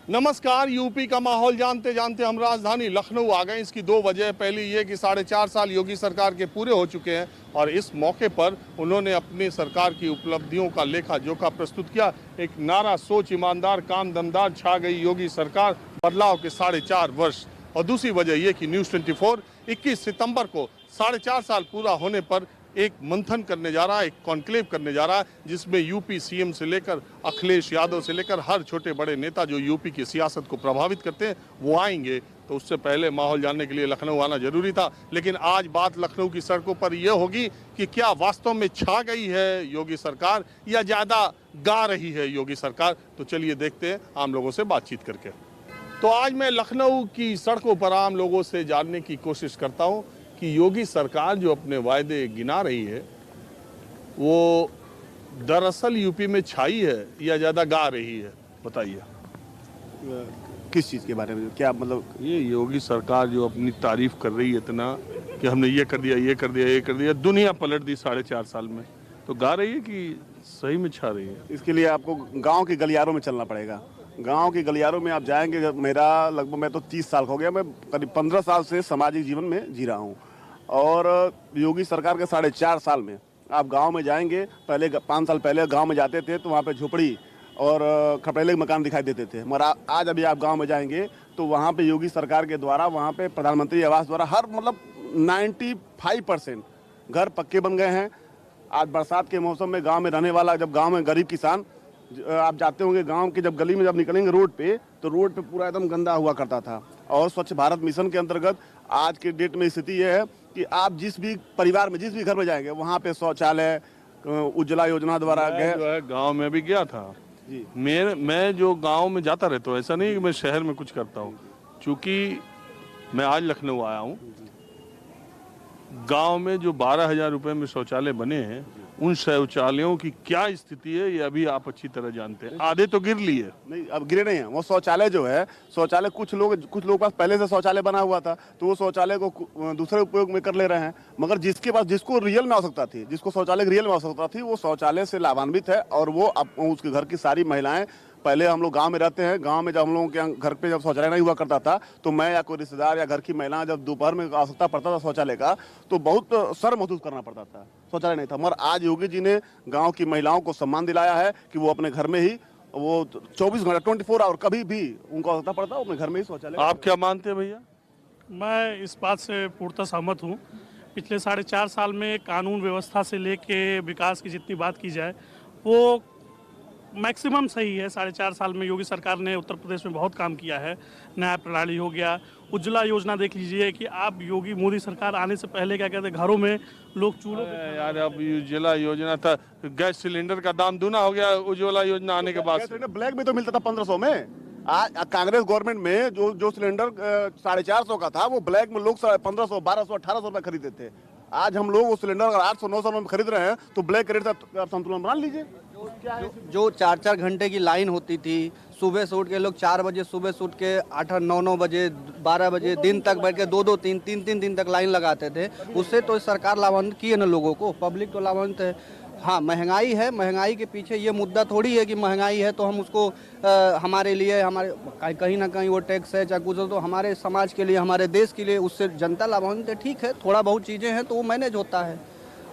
नमस्कार। यूपी का माहौल जानते जानते हम राजधानी लखनऊ आ गए। इसकी दो वजह, पहली ये कि 4.5 साल योगी सरकार के पूरे हो चुके हैं और इस मौके पर उन्होंने अपनी सरकार की उपलब्धियों का लेखा जोखा प्रस्तुत किया। एक नारा, सोच ईमानदार काम दमदार, छा गई योगी सरकार, बदलाव के 4.5 वर्ष। और दूसरी वजह यह कि न्यूज़ 24 21 सितंबर को 4.5 साल पूरा होने पर एक मंथन करने जा रहा है, एक कॉन्क्लेव करने जा रहा है, जिसमें यूपी सीएम से लेकर अखिलेश यादव से लेकर हर छोटे बड़े नेता जो यूपी की सियासत को प्रभावित करते हैं वो आएंगे। तो उससे पहले माहौल जानने के लिए लखनऊ आना जरूरी था। लेकिन आज बात लखनऊ की सड़कों पर यह होगी कि क्या वास्तव में छा गई है योगी सरकार या ज़्यादा गा रही है योगी सरकार। तो चलिए देखते हैं आम लोगों से बातचीत करके। तो आज मैं लखनऊ की सड़कों पर आम लोगों से जानने की कोशिश करता हूँ कि योगी सरकार जो अपने वायदे गिना रही है वो दरअसल यूपी में छाई है या ज़्यादा गा रही है, बताइए। किस चीज़ के बारे में, क्या मतलब? ये योगी सरकार जो अपनी तारीफ कर रही है इतना कि हमने ये कर दिया, ये कर दिया, ये कर दिया, दुनिया पलट दी 4.5 साल में, तो गा रही है कि सही में छा रही है? इसके लिए आपको गांव के गलियारों में चलना पड़ेगा। गांव के गलियारों में आप जाएंगे। मेरा लगभग, मैं तो 30 साल हो गया, मैं करीब 15 साल से सामाजिक जीवन में जी रहा हूँ। और योगी सरकार के 4.5 साल में आप गांव में जाएंगे। पहले 5 साल पहले गांव में जाते थे तो वहाँ पे झोपड़ी और खपड़ेले के मकान दिखाई देते थे, मगर आज अभी आप गांव में जाएंगे तो वहाँ पे योगी सरकार के द्वारा, वहाँ पे प्रधानमंत्री आवास द्वारा हर मतलब 95% घर पक्के बन गए हैं। आज बरसात के मौसम में गांव में रहने वाला, जब गांव में गरीब किसान, आप जाते होंगे गांव के, जब गली में जब निकलेंगे रोड पे, तो रोड पे पूरा एकदम गंदा हुआ करता था। और स्वच्छ भारत मिशन के अंतर्गत आज के डेट में स्थिति यह है कि आप जिस भी परिवार में, जिस भी घर में जाएंगे, वहाँ पे शौचालय, उज्ज्वला योजना द्वारा गए। गाँव में भी गया था जी। मैं जो गाँव में जाता रहता हूँ, ऐसा नहीं कि मैं शहर में कुछ करता हूँ। चूँकि मैं आज लखनऊ आया हूँ, गांव में जो 12,000 रुपए में शौचालय बने हैं, उन शौचालयों की क्या स्थिति है ये अभी आप अच्छी तरह जानते हैं। आधे तो गिर लिए, नहीं अब गिरे नहीं है। वो शौचालय जो है, शौचालय कुछ लोग पास पहले से शौचालय बना हुआ था तो वो शौचालय को दूसरे उपयोग में कर ले रहे हैं। मगर जिसके पास, जिसको रियल में आवश्यकता थी, जिसको शौचालय की रियल में आवश्यकता थी, वो शौचालय से लाभान्वित है। और वो उसके घर की सारी महिलाएं, पहले हम लोग गांव में रहते हैं, गांव में जब हम लोगों के घर पे जब शौचालय नहीं हुआ करता था तो मैं या कोई रिश्तेदार या घर की महिला, जब दोपहर में आवश्यकता पड़ता था शौचालय का, तो बहुत शर्म महसूस करना पड़ता था, शौचालय नहीं था। मगर आज योगी जी ने गांव की महिलाओं को सम्मान दिलाया है कि वो अपने घर में ही, वो 24 घंटा 24 आवर कभी भी उनको आवश्यकता पड़ता है, अपने घर में ही शौचालय। आप क्या मानते हैं भैया? मैं इस बात से पूर्णतः सहमत हूँ। पिछले 4.5 साल में कानून व्यवस्था से लेके विकास की जितनी बात की जाए वो मैक्सिमम सही है। 4.5 साल में योगी सरकार ने उत्तर प्रदेश में बहुत काम किया है। न्याय प्रणाली हो गया, उज्ज्वला योजना देख लीजिए कि आप योगी मोदी सरकार आने से पहले क्या कहते हैं, घरों में लोग चूल्हों पे, यार अब उज्ज्वला योजना था, गैस सिलेंडर का दाम दूना हो गया उज्ज्वला योजना आने के बाद। ब्लैक में तो मिलता था 1500 में। आज कांग्रेस गवर्नमेंट में जो सिलेंडर 450 का था, वो ब्लैक में लोग 1500, 1200, 1800 रुपए खरीदते थे। आज हम लोग वो सिलेंडर अगर 800, 900 में खरीद रहे हैं तो ब्लैक रेट का संतुलन बना लीजिए। जो 4-4 घंटे की लाइन होती थी, सुबह से उठ के लोग 4 बजे सुबह से उठ के 8-8, 9-9 बजे, 12 बजे दिन तक बैठ के 2-2, 3-3 दिन तक लाइन लगाते थे। उससे तो सरकार लाभान्वित की है ना लोगों को, पब्लिक तो लाभान्वित है। हाँ, महंगाई है, महंगाई के पीछे ये मुद्दा थोड़ी है कि महंगाई है तो हम उसको हमारे लिए, हमारे कहीं ना कहीं वो टैक्स है चाहे कुछ, तो हमारे समाज के लिए, हमारे देश के लिए उससे जनता लाभान्वित है। ठीक है, थोड़ा बहुत चीज़ें हैं तो वो मैनेज होता है।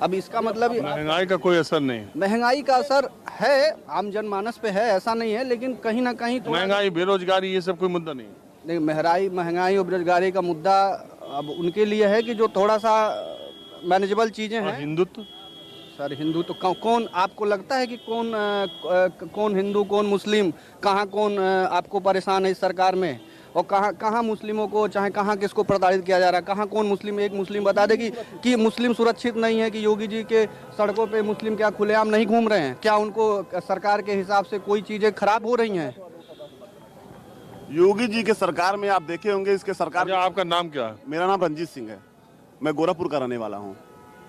अब इसका मतलब महंगाई का कोई असर नहीं, महंगाई का असर है आम जनमानस पे है, ऐसा नहीं है, लेकिन कहीं ना कहीं महंगाई, बेरोजगारी, ये सब कोई मुद्दा नहीं। नहीं, महंगाई और बेरोजगारी का मुद्दा अब उनके लिए है कि जो थोड़ा सा मैनेजेबल चीज़ें हैं। हिंदुत्व सर, हिंदू तो कौन आपको लगता है कि कौन हिंदू, कौन मुस्लिम, कहाँ कौन आपको परेशान है इस सरकार में? और कहाँ मुस्लिमों को, चाहे कहाँ किसको प्रताड़ित किया जा रहा है? कहाँ कौन मुस्लिम, एक मुस्लिम बता दे कि मुस्लिम सुरक्षित नहीं है, कि योगी जी के सड़कों पे मुस्लिम क्या खुलेआम नहीं घूम रहे हैं? क्या उनको सरकार के हिसाब से कोई चीज़ें खराब हो रही हैं? योगी जी के सरकार में आप देखे होंगे, इसके सरकार। आपका नाम क्या है? मेरा नाम रंजीत सिंह है, मैं गोरखपुर का रहने वाला हूँ।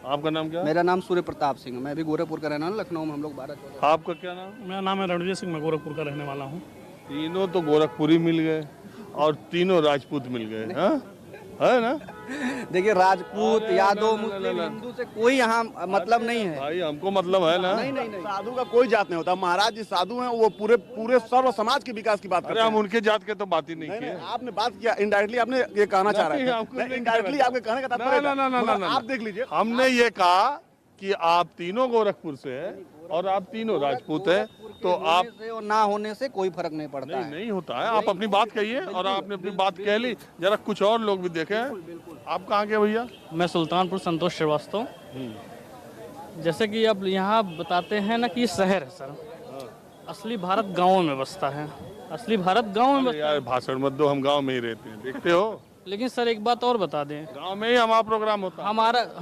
आपका नाम क्या है? मेरा नाम सूर्य प्रताप सिंह है, मैं भी गोरखपुर का रहना हूँ। लखनऊ में हम लोग 12। आपका क्या नाम? मेरा नाम है रणवीर सिंह, मैं गोरखपुर का रहने वाला हूँ। तीनों तो गोरखपुरी मिल गए और तीनों राजपूत मिल गए, हाँ है ना? देखिए राजपूत यादव मुस्लिम हिंदू से कोई यहाँ मतलब नहीं है। भाई हमको मतलब है ना। नहीं नहीं नहीं साधु का कोई जात नहीं होता। महाराज जी साधु हैं, वो पूरे पूरे सर्व समाज के विकास की बात अरे करते हम हैं। उनके जात के तो बात ही नहीं नहीं, किए। नहीं, आपने बात किया इनडायरेक्टली, आपने ये कहना चाह नहीं, रहे हमको थे नहीं इनडायरेक्टली कहना। आपके कहने का ना, तात्पर्य ना, ना, ना, मगर ना, ना। आप देख लीजिए, हमने ये कहा कि आप तीनों गोरखपुर से हैं और आप तीनों राजपूत हैं, तो आप होने से और ना होने से कोई फर्क नहीं पड़ता नहीं है। नहीं होता है। आप अपनी बात कहिए और आपने अपनी बात कह ली, जरा कुछ और लोग भी देखें। आप कहाँ के भैया? मैं सुल्तानपुर संतोष श्रीवास्तव। जैसे कि अब यहाँ बताते हैं ना कि ये शहर है सर, असली भारत गाँव में बसता है। असली भारत गाँव में अरे यार भाषण मत दो, हम गांव में ही रहते हैं, देखते हो। लेकिन सर एक बात और बता दें, गांव में ही हमारा प्रोग्राम होता है।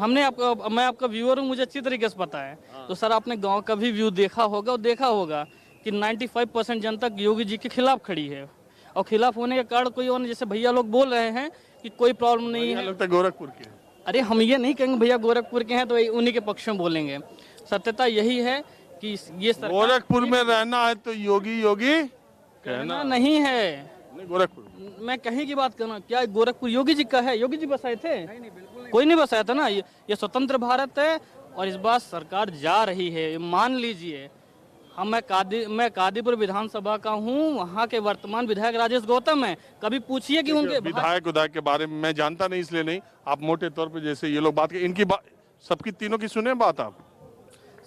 मैं आपका व्यूअर हूँ, मुझे अच्छी तरीके से पता है। तो सर आपने गांव का भी व्यू देखा होगा और देखा होगा कि 95% जनता योगी जी के खिलाफ खड़ी है। और खिलाफ होने के कारण कोई और नहीं, जैसे भैया लोग बोल रहे हैं कि कोई प्रॉब्लम नहीं यहाँ है। लगता है गोरखपुर के। अरे हम ये नहीं कहेंगे भैया गोरखपुर के हैं तो उन्हीं के पक्ष में बोलेंगे। सत्यता यही है कि ये सरकार गोरखपुर में रहना है तो योगी योगी कहना नहीं है। नहीं, गोरखपुर मैं कहीं की बात करना, क्या गोरखपुर योगी जी का है? योगी जी बसाए थे? कोई नहीं बसाया था ना। ये स्वतंत्र भारत है और इस बार सरकार जा रही है, ये मान लीजिए। मैं कादीपुर विधानसभा का हूँ, वहाँ के वर्तमान विधायक राजेश गौतम है। कभी पूछिए कि उनके विधायक के बारे में मैं जानता नहीं, इसलिए नहीं। आप मोटे तौर पे जैसे ये लोग बात कर, इनकी बात सबकी तीनों की सुने बात आप?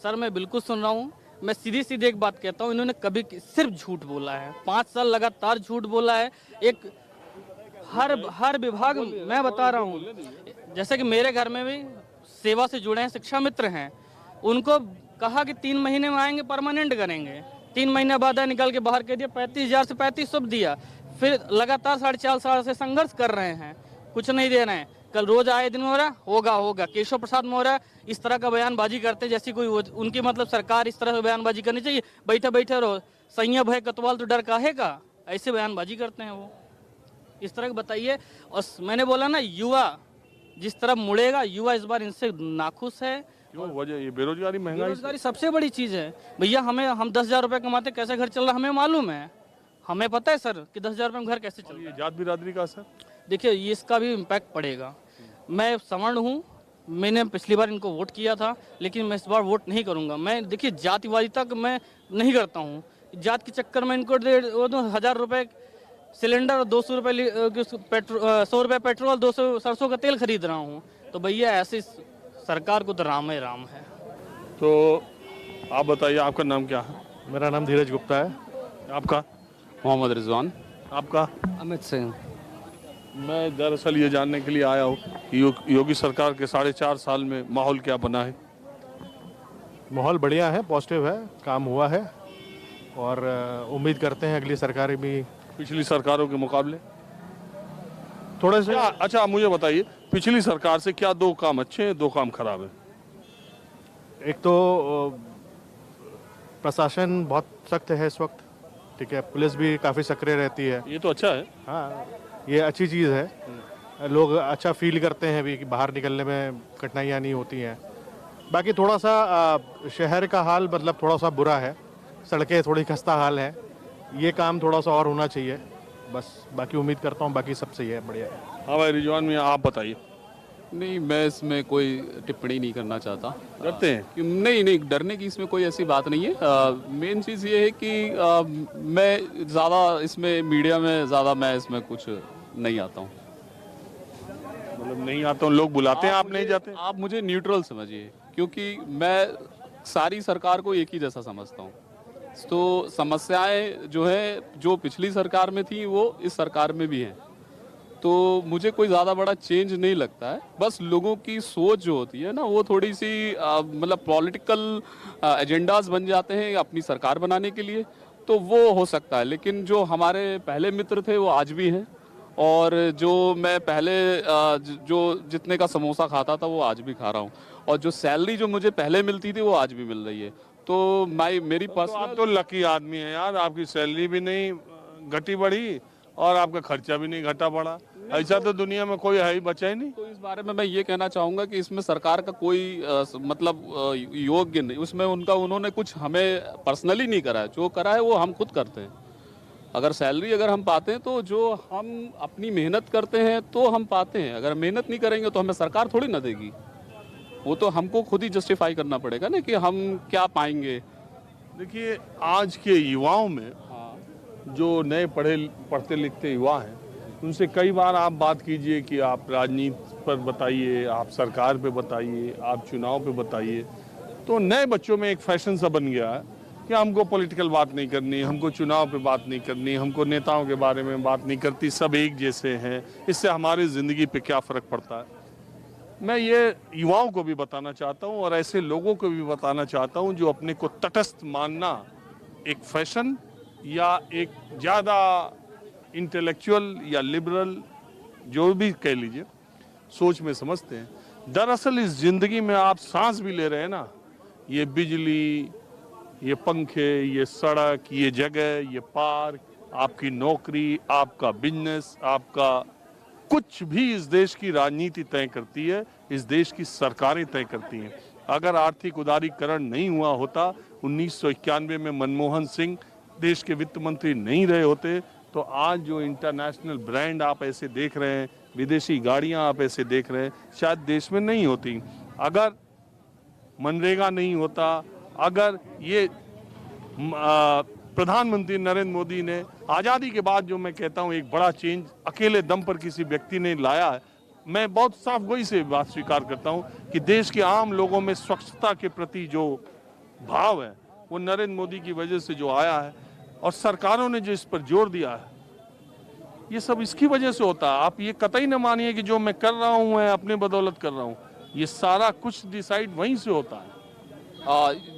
सर मैं बिल्कुल सुन रहा हूँ। मैं सीधी सीधी एक बात कहता हूँ, इन्होंने कभी सिर्फ झूठ बोला है। 5 साल लगातार झूठ बोला है। एक हर विभाग मैं बता रहा हूँ, जैसे कि मेरे घर में भी सेवा से जुड़े हैं, शिक्षा मित्र हैं। उनको कहा कि 3 महीने में आएंगे, परमानेंट करेंगे। 3 महीने बाद निकल के बाहर कह दिया, 35,000 से 3500 दिया। फिर लगातार 4.5 साल से संघर्ष कर रहे हैं, कुछ नहीं दे रहे हैं। कल रोज आए दिन हो रहा होगा। केशव प्रसाद मौर्य इस तरह का बयानबाजी करते जैसी कोई उनकी मतलब सरकार इस तरह से बयानबाजी करनी चाहिए। बैठे बैठे रहो, सैया भय कतवाल तो डर काहे का, ऐसे बयानबाजी करते हैं वो। इस तरह का बताइए। और मैंने बोला ना, युवा जिस तरफ मुड़ेगा, युवा इस बार इनसे नाखुश है। क्यों वजह? ये बेरोजगारी, महंगाई। बेरोजगारी सबसे बड़ी चीज है भैया। हम 10,000 रुपये कमाते, कैसे घर चल रहा हमें मालूम है। हमें पता है सर कि 10,000 रुपये में घर कैसे चल रहा है। ये जात बिरादरी का असर? देखिए ये इसका भी इम्पैक्ट पड़ेगा। मैं सवर्ण हूँ, मैंने पिछली बार इनको वोट किया था, लेकिन मैं इस बार वोट नहीं करूँगा। मैं देखिए जातिवादिता मैं नहीं करता हूँ। जात के चक्कर में इनको 1,000 रुपये सिलेंडर और 200 रुपये 100 रुपये पेट्रोल, 200 सरसों का तेल खरीद रहा हूँ। तो भैया ऐसी सरकार को तो राम ही राम है। तो आप बताइए, आपका नाम क्या है? मेरा नाम धीरज गुप्ता है। आपका? मोहम्मद रिजवान। आपका? अमित सिंह। मैं दरअसल ये जानने के लिए आया हूँ कि योगी सरकार के 4.5 साल में माहौल क्या बना है? माहौल बढ़िया है, पॉजिटिव है, काम हुआ है और उम्मीद करते हैं अगली सरकार भी पिछली सरकारों के मुकाबले थोड़े से। अच्छा मुझे बताइए, पिछली सरकार से क्या 2 काम अच्छे हैं, 2 काम खराब है? एक तो प्रशासन बहुत सख्त है इस वक्त, ठीक है। पुलिस भी काफ़ी सक्रिय रहती है। ये तो अच्छा है। हाँ, ये अच्छी चीज़ है। लोग अच्छा फील करते हैं भी कि बाहर निकलने में कठिनाइयाँ नहीं होती हैं। बाकी थोड़ा सा शहर का हाल मतलब थोड़ा सा बुरा है, सड़कें थोड़ी खस्ता हाल है। ये काम थोड़ा सा और होना चाहिए बस। बाकी उम्मीद करता हूँ बाकी सब सही है, बढ़िया है। हाँ भाई रिजवान मियाँ, आप बताइए। नहीं, मैं इसमें कोई टिप्पणी नहीं करना चाहता। डरते हैं? नहीं, डरने की इसमें कोई ऐसी बात नहीं है। मेन चीज़ ये है कि मैं ज़्यादा इसमें मीडिया में ज़्यादा मैं इसमें कुछ नहीं आता हूँ। मतलब नहीं आता हूँ, लोग बुलाते हैं, आप नहीं जाते? आप मुझे न्यूट्रल समझिए, क्योंकि मैं सारी सरकार को एक ही जैसा समझता हूँ। तो समस्याएं जो है जो पिछली सरकार में थी वो इस सरकार में भी हैं। तो मुझे कोई ज़्यादा बड़ा चेंज नहीं लगता है। बस लोगों की सोच जो होती है ना, वो थोड़ी सी मतलब पॉलिटिकल एजेंडाज बन जाते हैं अपनी सरकार बनाने के लिए, तो वो हो सकता है। लेकिन जो हमारे पहले मित्र थे वो आज भी हैं, और जो मैं पहले जो जितने का समोसा खाता था वो आज भी खा रहा हूँ, और जो सैलरी जो मुझे पहले मिलती थी वो आज भी मिल रही है। तो मेरी पर्सनल आप तो लकी आदमी है यार, आपकी सैलरी भी नहीं घटी बढ़ी और आपका खर्चा भी नहीं घटा बढ़ा। ऐसा तो दुनिया में कोई है ही, बचा ही नहीं। तो इस बारे में मैं ये कहना चाहूँगा कि इसमें सरकार का कोई मतलब योग्य नहीं, उसमें उन्होंने कुछ हमें पर्सनली नहीं करा है। जो करा है वो हम खुद करते हैं। अगर सैलरी अगर हम पाते हैं तो जो हम अपनी मेहनत करते हैं तो हम पाते हैं, अगर मेहनत नहीं करेंगे तो हमें सरकार थोड़ी ना देगी। वो तो हमको खुद ही जस्टिफाई करना पड़ेगा ना कि हम क्या पाएंगे। देखिए, आज के युवाओं में जो नए पढ़ते लिखते युवा हैं, उनसे कई बार आप बात कीजिए कि आप राजनीति पर बताइए, आप सरकार पे बताइए, आप चुनाव पे बताइए, तो नए बच्चों में एक फैशन सा बन गया है कि हमको पॉलिटिकल बात नहीं करनी, हमको चुनाव पे बात नहीं करनी, हमको नेताओं के बारे में बात नहीं करती, सब एक जैसे हैं, इससे हमारी ज़िंदगी पे क्या फ़र्क पड़ता है। मैं ये युवाओं को भी बताना चाहता हूँ और ऐसे लोगों को भी बताना चाहता हूँ जो अपने को तटस्थ मानना एक फैशन या एक ज़्यादा इंटेलेक्चुअल या लिबरल जो भी कह लीजिए सोच में समझते हैं। दरअसल इस ज़िंदगी में आप सांस भी ले रहे हैं ना, ये बिजली, ये पंखे, ये सड़क, ये जगह, ये पार्क, आपकी नौकरी, आपका बिजनेस, आपका कुछ भी इस देश की राजनीति तय करती है, इस देश की सरकारें तय करती हैं। अगर आर्थिक उदारीकरण नहीं हुआ होता, 1991 में मनमोहन सिंह देश के वित्त मंत्री नहीं रहे होते, तो आज जो इंटरनेशनल ब्रांड आप ऐसे देख रहे हैं, विदेशी गाड़ियां आप ऐसे देख रहे हैं, शायद देश में नहीं होती। अगर मनरेगा नहीं होता, अगर ये प्रधानमंत्री नरेंद्र मोदी ने आज़ादी के बाद जो मैं कहता हूँ एक बड़ा चेंज अकेले दम पर किसी व्यक्ति ने लाया है, मैं बहुत साफ गोई से बात स्वीकार करता हूँ कि देश के आम लोगों में स्वच्छता के प्रति जो भाव है वो नरेंद्र मोदी की वजह से जो आया है और सरकारों ने जो इस पर जोर दिया है, ये सब इसकी वजह से होता है। आप ये कतई न मानिए कि जो मैं कर रहा हूँ मैं अपने बदौलत कर रहा हूँ, ये सारा कुछ डिसाइड वहीं से होता है।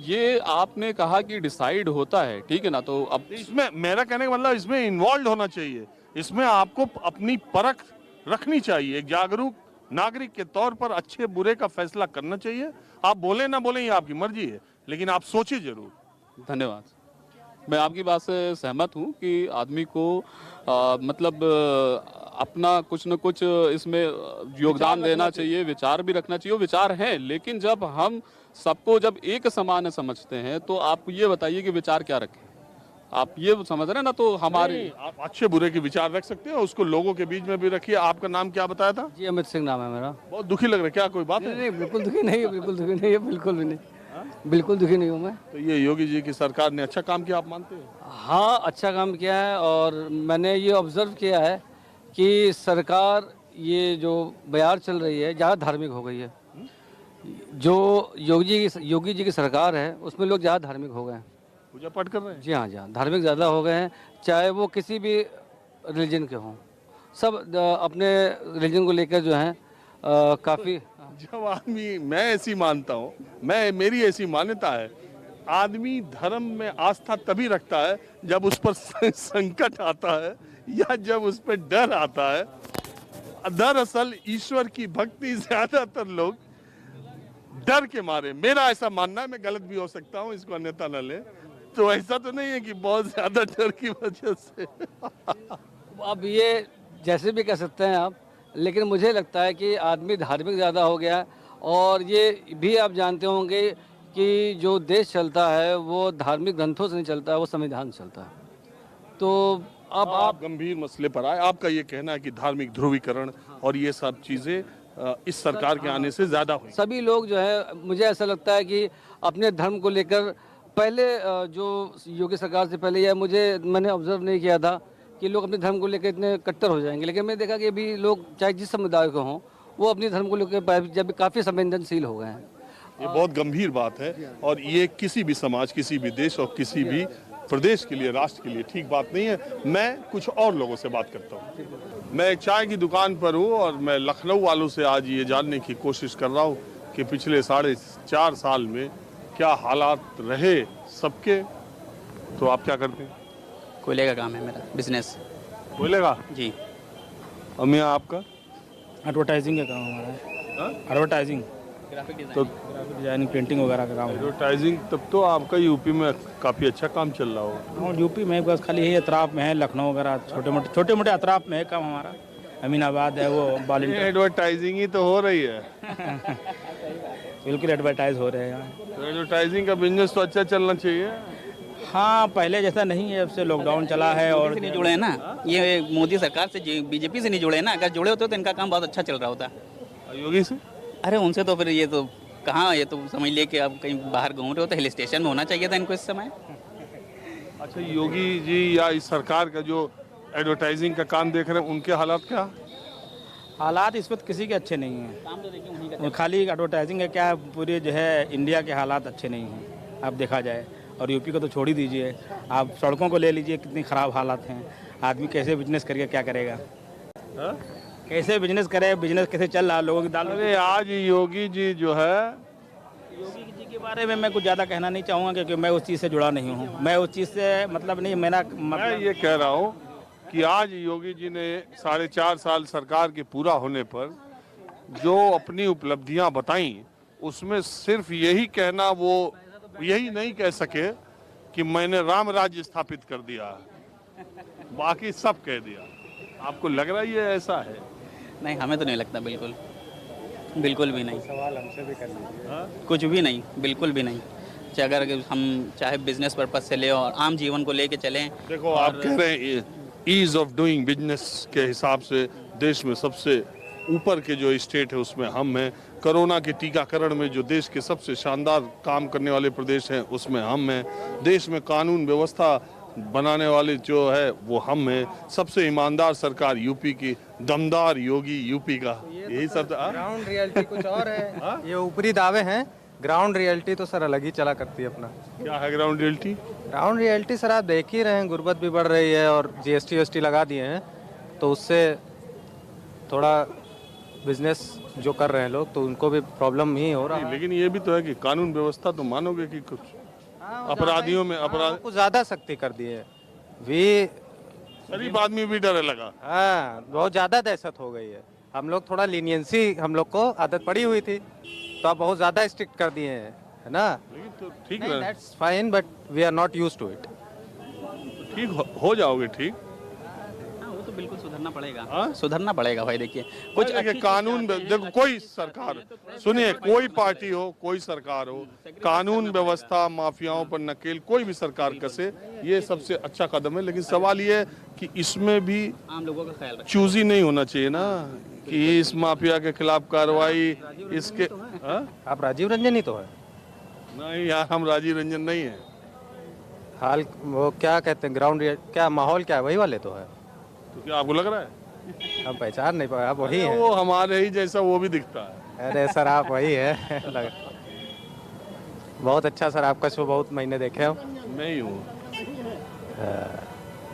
ये आपने कहा कि डिसाइड होता है, ठीक है ना, तो अब इसमें मेरा कहने का मतलब इसमें इन्वॉल्व होना चाहिए, इसमें आपको अपनी परख रखनी चाहिए, एक जागरूक नागरिक के तौर पर अच्छे बुरे का फैसला करना चाहिए। आप बोले ना बोले ये आपकी मर्जी है, लेकिन आप सोचिए जरूर। धन्यवाद। मैं आपकी बात से सहमत हूँ कि आदमी को मतलब अपना कुछ न कुछ इसमें योगदान देना चाहिए, विचार भी रखना चाहिए। विचार हैं, लेकिन जब हम सबको जब एक समान समझते हैं तो आप ये बताइए कि विचार क्या रखें। आप ये समझ रहे हैं ना, तो हमारे आप अच्छे बुरे के विचार रख सकते हैं, उसको लोगों के बीच में भी रखिए। आपका नाम क्या बताया था? जी अमित सिंह नाम है मेरा। बहुत दुखी लग रहा है, क्या कोई बात है? नहीं बिल्कुल दुखी नहीं है, बिल्कुल दुखी नहीं है, बिल्कुल भी नहीं, बिल्कुल दुखी नहीं हूँ मैं। तो ये योगी जी की सरकार ने अच्छा काम किया, आप मानते हैं? हाँ अच्छा काम किया है, और मैंने ये ऑब्जर्व किया है कि सरकार ये जो बयार चल रही है ज़्यादा धार्मिक हो गई है। जो योगी जी की सरकार है उसमें लोग ज़्यादा धार्मिक हो गए हैं। पूजा पाठ कर रहे हैं? जी हाँ, धार्मिक ज़्यादा हो गए हैं, चाहे वो किसी भी रिलीजन के हों, सब अपने रिलीजन को लेकर जो हैं काफ़ी। जब आदमी, मैं ऐसी मानता हूँ, मेरी ऐसी मान्यता है, आदमी धर्म में आस्था तभी रखता है जब उस पर संकट आता है या जब उस पर डर आता है। दरअसल ईश्वर की भक्ति ज्यादातर लोग डर के मारे, मेरा ऐसा मानना है, मैं गलत भी हो सकता हूँ, इसको अन्यथा न ले, तो ऐसा तो नहीं है कि बहुत ज्यादा डर की वजह से। अब ये जैसे भी कह सकते हैं आप, लेकिन मुझे लगता है कि आदमी धार्मिक ज़्यादा हो गया, और ये भी आप जानते होंगे कि जो देश चलता है वो धार्मिक ग्रंथों से नहीं चलता है, वो संविधान से चलता है। तो अब आप गंभीर मसले पर आए, आपका ये कहना है कि धार्मिक ध्रुवीकरण और ये सब चीजें इस सरकार के आने से ज्यादा हुई। सभी लोग जो है, मुझे ऐसा लगता है कि अपने धर्म को लेकर पहले जो योगी सरकार से पहले यह मैंने ऑब्जर्व नहीं किया था कि लोग अपने धर्म को लेकर इतने कट्टर हो जाएंगे, लेकिन मैंने देखा कि अभी लोग चाहे जिस समुदाय को हों वो अपने धर्म को लेकर जब काफ़ी संवेदनशील हो गए हैं। ये बहुत गंभीर बात है और ये किसी भी समाज, किसी भी देश और किसी भी प्रदेश के लिए, राष्ट्र के लिए ठीक बात नहीं है। मैं कुछ और लोगों से बात करता हूँ। मैं एक चाय की दुकान पर हूँ और मैं लखनऊ वालों से आज ये जानने की कोशिश कर रहा हूँ कि पिछले 4.5 साल में क्या हालात रहे सबके। तो आप क्या करते हैं? कोयले का काम है मेरा, बिजनेस। कोयले का? जी। और मियाँ आपका? एडवर्टाइजिंग का काम हमारा है। एडवर्टाइजिंग, तो डिजाइनिंग, पेंटिंग वगैरह का काम है। एडवर्टाइजिंग, तब तो आपका यूपी में काफ़ी अच्छा काम चल रहा होगा। और यूपी में बस खाली यही अतराफ में है, लखनऊ वगैरह छोटे मोटे अतराफ में है काम हमारा। अमीनाबाद है, वो बालिंटर। एडवर्टाइजिंग ही तो हो रही है। बिल्कुल एडवर्टाइज हो रहे हैं यहाँ। तो एडवर्टाइजिंग का बिजनेस तो अच्छा चलना चाहिए। हाँ, पहले जैसा नहीं है, अब से लॉकडाउन चला है और से नहीं जुड़े हैं ना, ये मोदी सरकार से बीजेपी से नहीं जुड़े हैं ना। अगर जुड़े होते तो इनका काम बहुत अच्छा चल रहा होता। योगी से अरे उनसे तो फिर ये तो कहाँ, ये तो समझ लिए कि अब कहीं बाहर घूम रहे हो तो हिल स्टेशन में होना चाहिए था इनको इस समय। अच्छा, योगी जी या इस सरकार का जो एडवर्टाइजिंग का काम देख रहे हैं, उनके हालात क्या? हालात इस वक्त किसी के अच्छे नहीं हैं। काम तो देखिए उन्हीं का। खाली एडवर्टाइजिंग है क्या, पूरे जो है इंडिया के हालात अच्छे नहीं हैं अब देखा जाए। और यूपी को तो छोड़ ही दीजिए, आप सड़कों को ले लीजिए, कितनी ख़राब हालात हैं। आदमी कैसे बिजनेस करके क्या करेगा? कैसे बिजनेस करे, बिजनेस कैसे चल रहा लोगों की दाल। अरे आज योगी जी जो है, योगी जी के बारे में मैं कुछ ज़्यादा कहना नहीं चाहूँगा क्योंकि मैं उस चीज़ से जुड़ा नहीं हूँ। मैं उस चीज़ से मतलब नहीं, मैं ये कह रहा हूँ कि आज योगी जी ने 4.5 साल सरकार के पूरा होने पर जो अपनी उपलब्धियां बताई, उसमें सिर्फ यही कहना, वो यही नहीं कह सके कि मैंने राम राज्य स्थापित कर दिया, बाकी सब कह दिया। आपको लग रहा है ये ऐसा है? नहीं, हमें तो नहीं लगता, बिल्कुल बिल्कुल भी नहीं। सवाल हमसे भी कर लीजिए। कुछ भी नहीं, बिल्कुल भी नहीं। अगर हम चाहे बिजनेस पर्पज से ले और आम जीवन को लेके चलें। देखो, आप कह रहे हैं ईज ऑफ डूइंग बिजनेस के हिसाब से देश में सबसे ऊपर के जो स्टेट है उसमें हम हैं। कोरोना के टीकाकरण में जो देश के सबसे शानदार काम करने वाले प्रदेश हैं उसमें हम हैं। देश में कानून व्यवस्था बनाने वाले जो है वो हम हैं। सबसे ईमानदार सरकार यूपी की, दमदार योगी यूपी का, यही सब। ग्राउंड रियलिटी कुछ और है। ये ऊपरी दावे हैं, ग्राउंड रियलिटी तो सर अलग ही चला करती है अपना। क्या है ground reality? Ground reality sir आप देख ही रहे हैं, गुर्बत भी बढ़ रही है और जीएसटी लगा दिए हैं, तो उससे थोड़ा बिजनेस जो कर रहे हैं लोग तो उनको भी प्रॉब्लम ही हो रहा है। लेकिन ये भी तो है कि कानून व्यवस्था तो मानोगे कि कुछ अपराधियों में कुछ ज़्यादा सख्ती कर दी है। वी शरीफ आदमी भी डरे लगा। हाँ, बहुत ज़्यादा दहशत हो गई है। हम लोग थोड़ा लीनियंसी, हम लोग को आदत पड़ी हुई थी, तो आप बहुत ज़्यादा स्ट्रिक्ट कर दिए हैं, है ना? लेकिन तो ठीक है, that's fine but we are not used to it. ठीक हो जाओगे ठीक। हाँ, वो तो बिल्कुल सुधरना पड़ेगा। हाँ? सुधरना पड़ेगा भाई। देखिए कुछ कानून, देखो कोई सरकार, सुनिए, कोई पार्टी हो, कोई सरकार हो, कानून व्यवस्था, माफियाओं पर नकेल कोई भी सरकार कसे, ये सबसे अच्छा कदम है। लेकिन सवाल ये है कि इसमें भी आम लोगों का ख्याल रखें। चूजी नहीं होना चाहिए ना कि इस माफिया के खिलाफ कार्रवाई, इसके। हाँ? आप राजीव रंजन ही तो है। नहीं यार, हम राजीव रंजन नहीं है। हाल वो क्या कहते हैं, ग्राउंड क्या माहौल क्या है, वही वाले तो है। तो क्या आपको लग रहा है? हम पहचान नहीं पाए, आप वही हैं। वो हमारे ही जैसा वो भी दिखता है। अरे सर आप वही है। बहुत अच्छा सर, आपका शो बहुत महीने देखे हो। नहीं हूँ,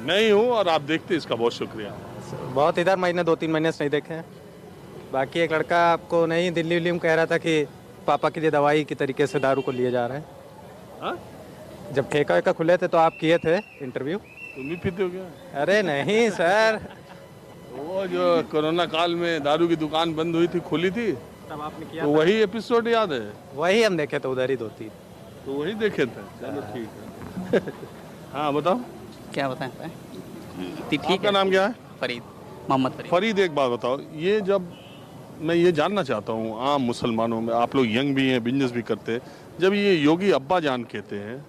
नहीं हूँ, और आप देखते इसका बहुत शुक्रिया। बहुत इधर महीने 2-3 महीने से नहीं देखे हैं। बाकी एक लड़का आपको नहीं दिल्ली विल्ली में कह रहा था कि पापा के लिए दवाई की तरीके से दारू को लिए जा रहे हैं। हाँ? जब ठेका वेका खुले थे तो आप किए थे इंटरव्यू। तुम भी पीते हो क्या? अरे नहीं सर, वो जो कोरोना काल में दारू की दुकान बंद हुई थी, खुली थी, तब आपने किया तो वही एपिसोड याद है? वही हम देखे थे उधर ही 2-3। तो वही देखे थे। चलो ठीक है। हाँ बताओ, क्या बताएं भाई? ठीक आपका है। नाम क्या है? फरीद, मोहम्मद फरीद। फरीद, एक बात बताओ, ये जब मैं ये जानना चाहता हूँ, आम मुसलमानों में आप लोग यंग भी हैं, बिजनेस भी करते हैं, जब ये योगी अब्बा जान कहते हैं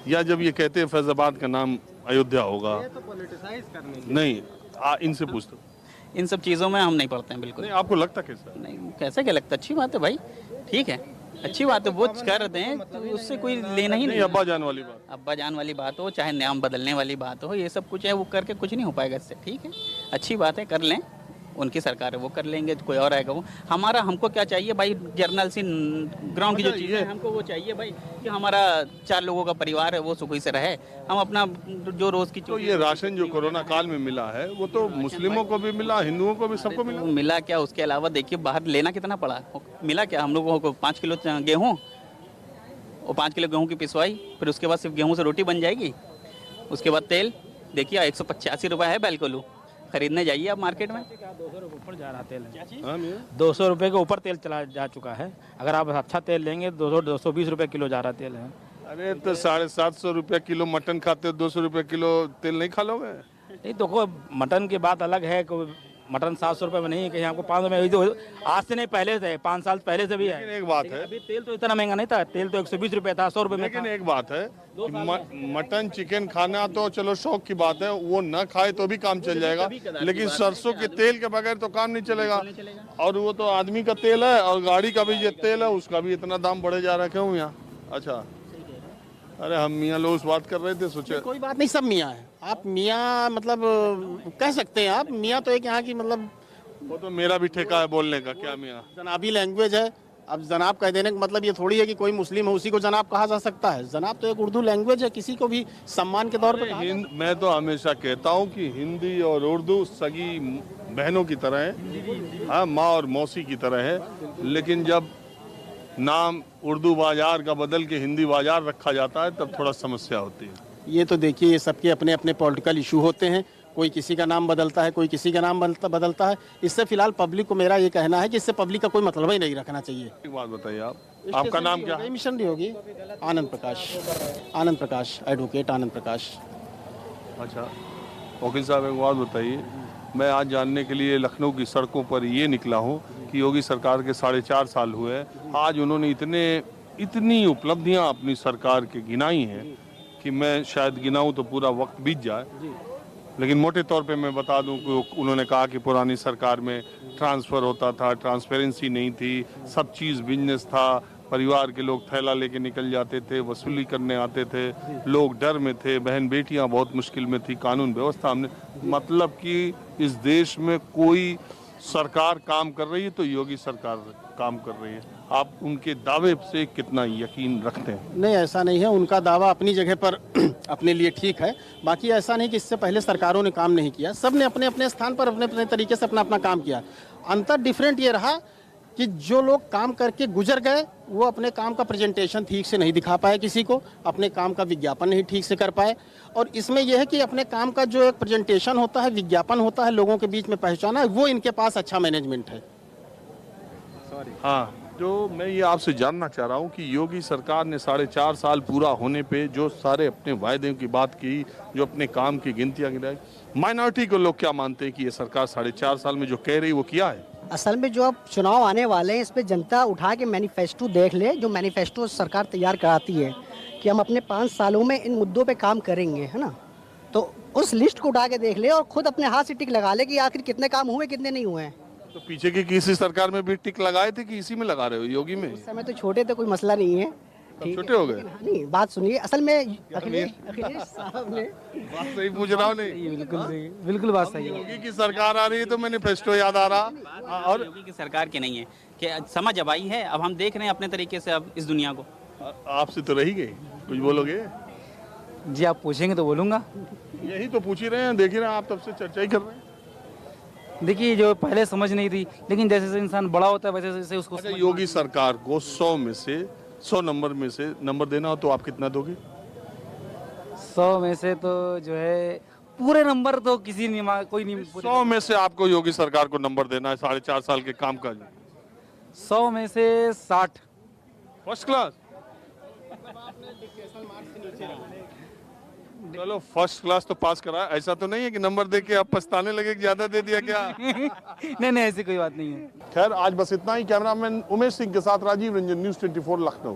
या जब ये कहते हैं फैजाबाद का नाम अयोध्या होगा, तो पॉलिटिसाइज करने नहीं, इनसे पूछता हूँ। इन सब चीज़ों में हम नहीं पढ़ते हैं बिल्कुल। नहीं, आपको लगता कैसा? नहीं, कैसे क्या लगता? अच्छी बात है भाई, ठीक है, अच्छी बात है। वो कर रहे हैं तो उससे कोई लेना ही नहीं नहीं, अब्बा जान वाली बात। अब्बा जान वाली बात हो, चाहे नाम बदलने वाली बात हो, ये सब कुछ है, वो करके कुछ नहीं हो पाएगा इससे। ठीक है, अच्छी बात है, कर लें, उनकी सरकार है, वो कर लेंगे, कोई और आएगा वो। हमारा हमको क्या चाहिए भाई? जर्नल सी ग्राउंड की जो चीज़ें हैं, हमको वो चाहिए भाई कि हमारा 4 लोगों का परिवार है, वो सुखी से रहे। हम अपना जो रोज़ की तो ये राशन जो कोरोना काल में मिला है, वो तो मुस्लिमों को भी मिला, हिंदुओं को भी, सबको मिला। मिला क्या? उसके अलावा देखिए बाहर लेना कितना पड़ा। मिला क्या? हम लोगों को 5 किलो गेहूँ और 5 किलो गेहूँ की पिसवाई, फिर उसके बाद सिर्फ गेहूँ से रोटी बन जाएगी। उसके बाद तेल देखिए 185 रुपये है बैलकोलू, खरीदने जाइए आप मार्केट में। 200 रुपये ऊपर जा रहा तेल है। हाँ, 200 रुपये के ऊपर तेल चला जा चुका है। अगर आप अच्छा तेल लेंगे 220 रुपये किलो जा रहा तेल है। अरे तो 750 रुपये किलो मटन खाते हो, 200 रुपये किलो तेल नहीं खा लोगे? नहीं तो कोई मटन की बात अलग है, कोई मटन 700 रुपये में नहीं है, कहीं आपको 500 में। तो आज से नहीं, पहले से, 5 साल पहले से भी है। लेकिन एक बात लेकिन है, अभी तेल तो इतना महंगा नहीं था, तेल तो 120 रुपये था, 100 रुपये में लेकिन था। एक बात है कि मटन चिकन खाना तो चलो शौक की बात है, वो न खाए तो भी काम चल जाएगा, लेकिन सरसों के तेल के बगैर तो काम नहीं चलेगा। और वो तो आदमी का तेल है, और गाड़ी का भी जो तेल है उसका भी इतना दाम बढ़े जा रहा है, क्यों यहाँ? अच्छा, अरे हम मियाँ लोग उस बात कर रहे थे, सोचे कोई बात नहीं, सब मियाँ है। आप मियाँ मतलब कह सकते हैं, आप मियाँ तो एक यहाँ की मतलब वो तो मेरा भी ठेका है बोलने का, क्या मियाँ? जनाबी लैंग्वेज है। अब जनाब कह देने का मतलब ये थोड़ी है कि कोई मुस्लिम है उसी को जनाब कहा जा सकता है। जनाब तो एक उर्दू लैंग्वेज है, किसी को भी सम्मान के तौर पर कहा जाता मैं तो हमेशा कहता हूँ कि हिंदी और उर्दू सगी बहनों की तरह है, हाँ, माँ और मौसी की तरह है। लेकिन जब नाम उर्दू बाजार का बदल के हिंदी बाजार रखा जाता है तब थोड़ा समस्या होती है। है। ये तो देखिए, ये सबके अपने अपने पॉलिटिकल इशू होते हैं, कोई किसी का नाम बदलता है, कोई किसी का नाम बदलता है। इससे फिलहाल पब्लिक को मेरा ये कहना है कि इससे पब्लिक का कोई मतलब ही नहीं रखना चाहिए। एक बात बताइए, आपका नाम क्या है? मिशनरी होगी आनंद प्रकाश, आनंद प्रकाश, एडवोकेट आनंद प्रकाश। अच्छा, वकील साहब एक बात बताइए, मैं आज जानने के लिए लखनऊ की सड़कों पर ये निकला हूँ कि योगी सरकार के 4.5 साल हुए हैं। आज उन्होंने इतनी उपलब्धियाँ अपनी सरकार के गिनाई हैं कि मैं शायद गिनाऊँ तो पूरा वक्त बीत जाए, लेकिन मोटे तौर पे मैं बता दूं कि उन्होंने कहा कि पुरानी सरकार में ट्रांसफ़र होता था, ट्रांसपेरेंसी नहीं थी, सब चीज़ बिजनेस था, परिवार के लोग थैला लेके निकल जाते थे, वसूली करने आते थे, लोग डर में थे, बहन बेटियां बहुत मुश्किल में थी, कानून व्यवस्था हमने, मतलब कि इस देश में कोई सरकार काम कर रही है तो योगी सरकार काम कर रही है। आप उनके दावे से कितना यकीन रखते हैं? नहीं, ऐसा नहीं है, उनका दावा अपनी जगह पर अपने लिए ठीक है। बाकी ऐसा नहीं कि इससे पहले सरकारों ने काम नहीं किया, सब ने अपने अपने स्थान पर अपने अपने तरीके से अपना अपना काम किया। अंतर डिफरेंट ये रहा कि जो लोग काम करके गुजर गए वो अपने काम का प्रेजेंटेशन ठीक से नहीं दिखा पाए, किसी को अपने काम का विज्ञापन नहीं ठीक से कर पाए। और इसमें यह है कि अपने काम का जो एक प्रेजेंटेशन होता है, विज्ञापन होता है, लोगों के बीच में पहचाना, वो इनके पास अच्छा मैनेजमेंट है। हाँ, जो मैं ये आपसे जानना चाह रहा हूँ कि योगी सरकार ने 4.5 साल पूरा होने पे जो सारे अपने वायदे की बात की, जो अपने काम की गिनतियाँ गिनाई, माइनॉरिटी को लोग क्या मानते हैं कि ये सरकार 4.5 साल में जो कह रही वो किया है? असल में जो अब चुनाव आने वाले हैं, इस पे जनता उठा के मैनिफेस्टो देख ले, जो मैनिफेस्टो सरकार तैयार कराती है कि हम अपने 5 सालों में इन मुद्दों पे काम करेंगे, है ना, तो उस लिस्ट को उठा के देख ले और खुद अपने हाथ से टिक लगा ले कि आखिर कितने काम हुए कितने नहीं हुए हैं। तो पीछे की किसी सरकार में भी टिक लगाए थे कि इसी में लगा रहे हो, योगी में? उस समय तो छोटे थे, कोई मसला नहीं है। ठीक छोटे है, हो गए? लेकिन हाँ, नहीं, बात सुनिए, असल में अखिलेश साहब ने बात सही पूछ रहा हूँ नहीं? बिल्कुल सही, बिल्कुल बात सही है। योगी की सरकार आ रही है तो मैनिफेस्टो याद आ रहा। और योगी की सरकार की नहीं है कि समझ अब आई है, अब हम देख रहे हैं अपने तरीके से अब इस दुनिया को। आपसे तो रही गई, कुछ बोलोगे? जी आप पूछेंगे तो बोलूँगा। यही तो पूछ ही रहे हैं, देख ही रहे हैं, आप तब से चर्चा ही कर रहे हैं। देखिए, जो पहले समझ नहीं थी, लेकिन जैसे जैसे इंसान बड़ा होता है वैसे वैसे उसको अच्छा, योगी सरकार को 100 में से 100 नंबर में से नंबर देना हो तो आप कितना दोगे? 100 में से तो जो है पूरे नंबर तो किसी नहीं, कोई नहीं। 100 में से आपको योगी सरकार को नंबर देना है 4.5 साल के काम का। 100 में से 60। First class? चलो फर्स्ट क्लास तो पास करा, ऐसा तो नहीं है कि नंबर देके आप पछताने लगे कि ज्यादा दे दिया क्या? नहीं नहीं, ऐसी कोई बात नहीं है। खैर, आज बस इतना ही। कैमरामैन उमेश सिंह के साथ राजीव रंजन, न्यूज़ 24 लखनऊ।